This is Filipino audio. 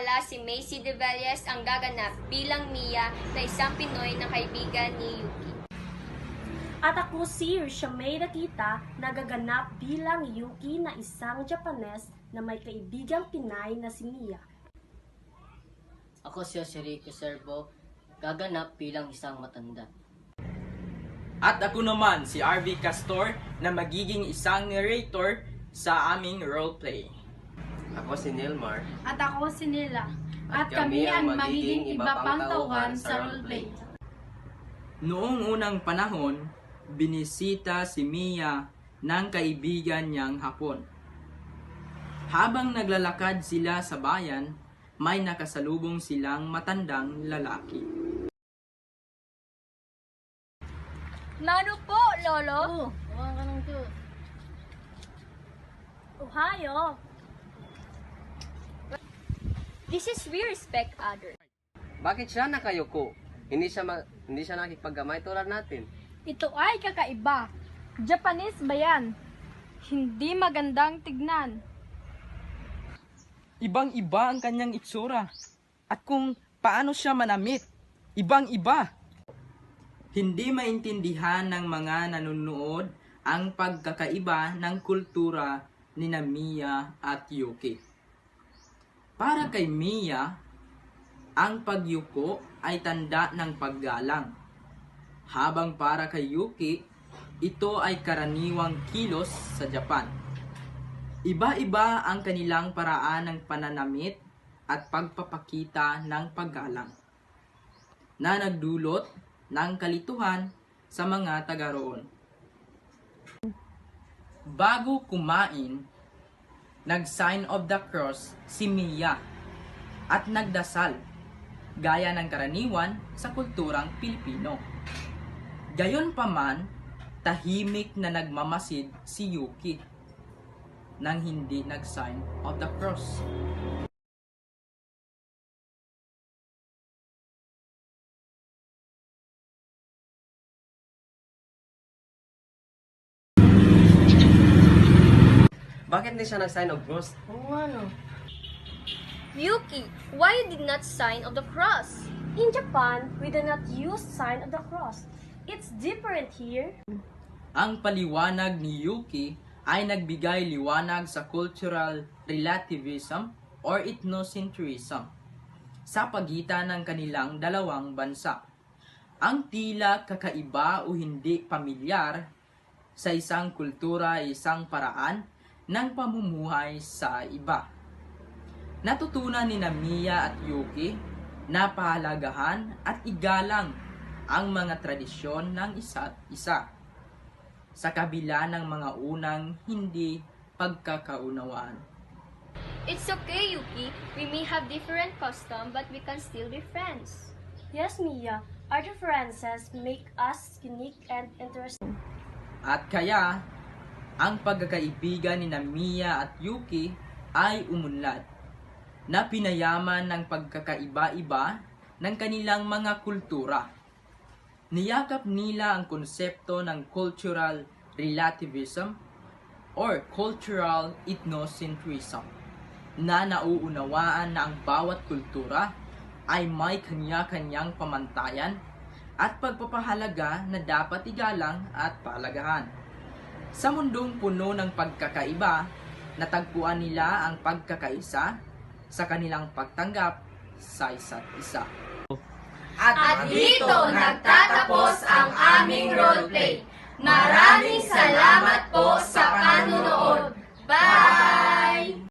pala si Macy De Velez ang gaganap bilang Mia na isang Pinoy na kaibigan ni Yuki. At ako si Rishamay Nakita na gaganap bilang Yuki na isang Japanes na may kaibigang Pinay na si Mia. Ako si Joserico Servo, gaganap bilang isang matanda. At ako naman si RV Castor na magiging isang narrator sa aming roleplay. Ako si Nilmar. At ako si Nila. At kami kami ang ang magiging iba pang tauhan sa roleplay. roleplay. Noong unang panahon, binisita si Mia ng kaibigan niyang Hapon. Habang naglalakad sila sa bayan, may nakasalubong silang matandang lalaki. Nano po, Lolo? Huwag ka nang to. Ohayo! This is we respect others. Bakit siya nakayuko? Hindi siya nakikipaggamay tulad natin. Ito ay kakaiba. Japanese ba yan? Hindi magandang tignan. Ibang-iba ang kanyang itsura. At kung paano siya manamit, ibang-iba. Hindi maintindihan ng mga nanonood ang pagkakaiba ng kultura ni Mia at Yuki. Para kay Mia, ang pagyuko ay tanda ng paggalang. Habang para kay Yuki, ito ay karaniwang kilos sa Japan. Iba-iba ang kanilang paraan ng pananamit at pagpapakita ng paggalang na nagdulot ng kalituhan sa mga taga roon. Bago kumain, nag-sign of the cross si Mia at nagdasal gaya ng karaniwan sa kulturang Pilipino. Gayonpaman, tahimik na nagmamasid si Yuki nang hindi nag-sign of the cross. Bakit hindi siya nag-sign of cross? Oo nga no. Yuki, why you did not sign of the cross? In Japan, we do not use sign of the cross. It's different here. Ang paliwanag ni Yuki ay nagbigay liwanag sa cultural relativism or ethnocentrism sa pagitan ng kanilang dalawang bansa. Ang tila kakaiba o hindi pamilyar sa isang kultura ay isang paraan ng pamumuhay sa iba. Natutunan ni Mia at Yuki na pahalagahan at igalang ang mga tradisyon ng isa't isa sa kabila ng mga unang hindi pagkakaunawaan. It's okay, Yuki. We may have different custom, but we can still be friends. Yes, Mia, our differences make us unique and interesting. At kaya, ang pagkakaibigan ni Mia at Yuki ay umunlad na pinayaman ng pagkakaiba-iba ng kanilang mga kultura. Niyakap nila ang konsepto ng cultural relativism or cultural ethnocentrism na nauunawaan na ang bawat kultura ay may kanya-kanyang pamantayan at pagpapahalaga na dapat igalang at palagahan. Sa mundong puno ng pagkakaiba, natagpuan nila ang pagkakaisa sa kanilang pagtanggap sa isa't isa. At dito nagtatapos ang aming roleplay. Maraming salamat po sa panunood. Bye!